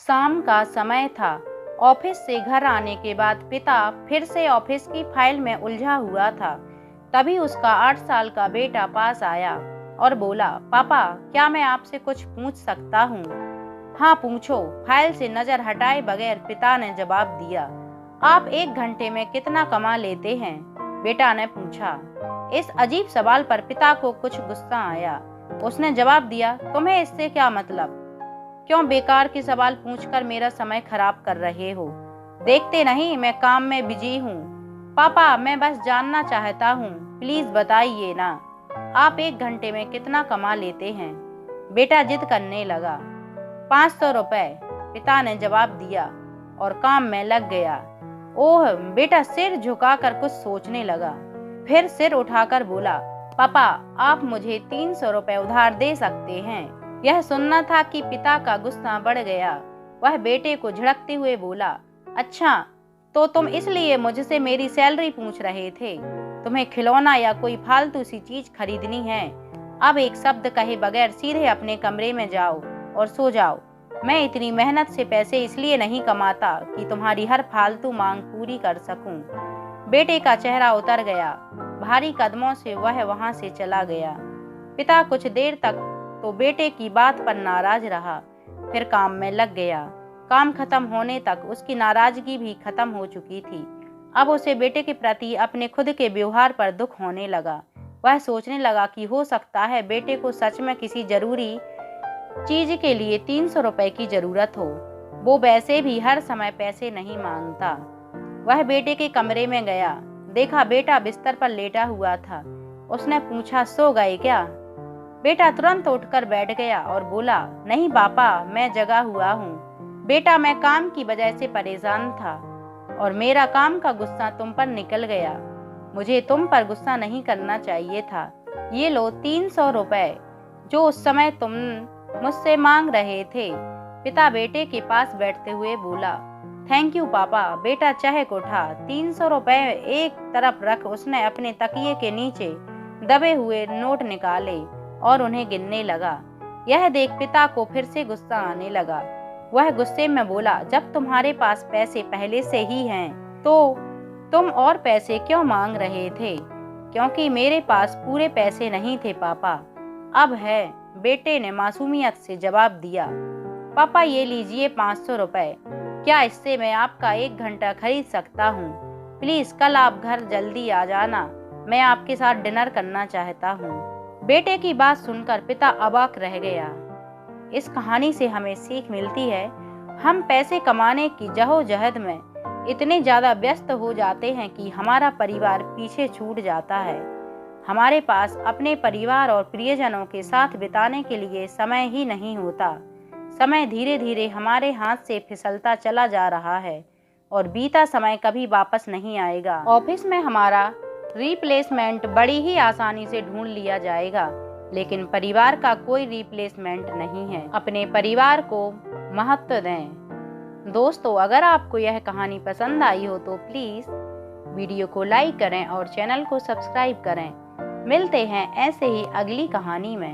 शाम का समय था। ऑफिस से घर आने के बाद पिता फिर से ऑफिस की फाइल में उलझा हुआ था। तभी उसका 8 साल का बेटा पास आया और बोला, पापा क्या मैं आपसे कुछ पूछ सकता हूँ? हाँ पूछो, फाइल से नजर हटाए बगैर पिता ने जवाब दिया। आप 1 घंटे में कितना कमा लेते हैं? बेटा ने पूछा। इस अजीब सवाल पर पिता को कुछ गुस्सा आया। उसने जवाब दिया, तुम्हें इससे क्या मतलब? क्यों बेकार के सवाल पूछकर मेरा समय खराब कर रहे हो? देखते नहीं मैं काम में बिजी हूँ। पापा मैं बस जानना चाहता हूँ, प्लीज बताइए ना, आप 1 घंटे में कितना कमा लेते हैं? बेटा जिद करने लगा। 500 रुपए, पिता ने जवाब दिया और काम में लग गया। ओह, बेटा सिर झुकाकर कुछ सोचने लगा, फिर सिर उठाकर बोला, पापा आप मुझे 300 रुपए उधार दे सकते हैं? यह सुनना था कि पिता का गुस्सा बढ़ गया। वह बेटे को झिड़कते हुए बोला, अच्छा तो तुम इसलिए मुझसे मेरी सैलरी पूछ रहे थे? तुम्हें खिलौना या कोई फालतू सी चीज खरीदनी है? अब एक शब्द कहे बगैर सीधे अपने कमरे में जाओ और सो जाओ। मैं इतनी मेहनत से पैसे इसलिए नहीं कमाता कि तुम्हारी हर फालतू मांग पूरी कर सकूं। बेटे का चेहरा उतर गया। भारी कदमों से वह वहां से चला गया। पिता कुछ देर तक तो बेटे की बात पर नाराज रहा, फिर काम में लग गया। काम खत्म होने तक उसकी नाराजगी भी खत्म हो चुकी थी। अब उसे बेटे के प्रति अपने खुद के व्यवहार पर दुख होने लगा। वह सोचने लगा कि हो सकता है बेटे को सच में किसी जरूरी चीज के लिए 300 रुपए की जरूरत हो। वो वैसे भी हर समय पैसे नहीं मांगता। वह बेटे के कमरे में गया, देखा बेटा बिस्तर पर लेटा हुआ था। उसने पूछा, सो गए क्या? बेटा तुरंत उठकर बैठ गया और बोला, नहीं पापा मैं जगा हुआ हूँ। बेटा मैं काम की वजह से परेशान था और मेरा काम का गुस्सा तुम पर निकल गया। मुझे तुम पर गुस्सा नहीं करना चाहिए था। ये लो 300 रुपए जो उस समय तुम मुझसे मांग रहे थे। पिता बेटे के पास बैठते हुए बोला, थैंक यू पापा। बेटा चहक उठा। 300 रुपए एक तरफ रख उसने अपने तकिए के नीचे दबे हुए नोट निकाले और उन्हें गिनने लगा। यह देख पिता को फिर से गुस्सा आने लगा। वह गुस्से में बोला, जब तुम्हारे पास पैसे पहले से ही हैं तो तुम और पैसे क्यों मांग रहे थे? क्योंकि मेरे पास पूरे पैसे नहीं थे पापा, अब है, बेटे ने मासूमियत से जवाब दिया। पापा ये लीजिए 500 रुपए। क्या इससे मैं आपका 1 घंटा खरीद सकता हूँ? प्लीज कल आप घर जल्दी आ जाना, मैं आपके साथ डिनर करना चाहता हूँ। बेटे की बात सुनकर पिता अवाक रह गया। इस कहानी से हमें सीख मिलती है, हम पैसे कमाने की जद्दोजहद में इतने ज्यादा व्यस्त हो जाते हैं कि हमारा परिवार पीछे छूट जाता है। हमारे पास अपने परिवार और प्रियजनों के साथ बिताने के लिए समय ही नहीं होता। समय धीरे धीरे हमारे हाथ से फिसलता चला जा रहा है और बीता समय कभी वापस नहीं आएगा। ऑफिस में हमारा रिप्लेसमेंट बड़ी ही आसानी से ढूंढ लिया जाएगा, लेकिन परिवार का कोई रिप्लेसमेंट नहीं है। अपने परिवार को महत्व दें। दोस्तों अगर आपको यह कहानी पसंद आई हो तो प्लीज़ वीडियो को लाइक करें और चैनल को सब्सक्राइब करें। मिलते हैं ऐसे ही अगली कहानी में।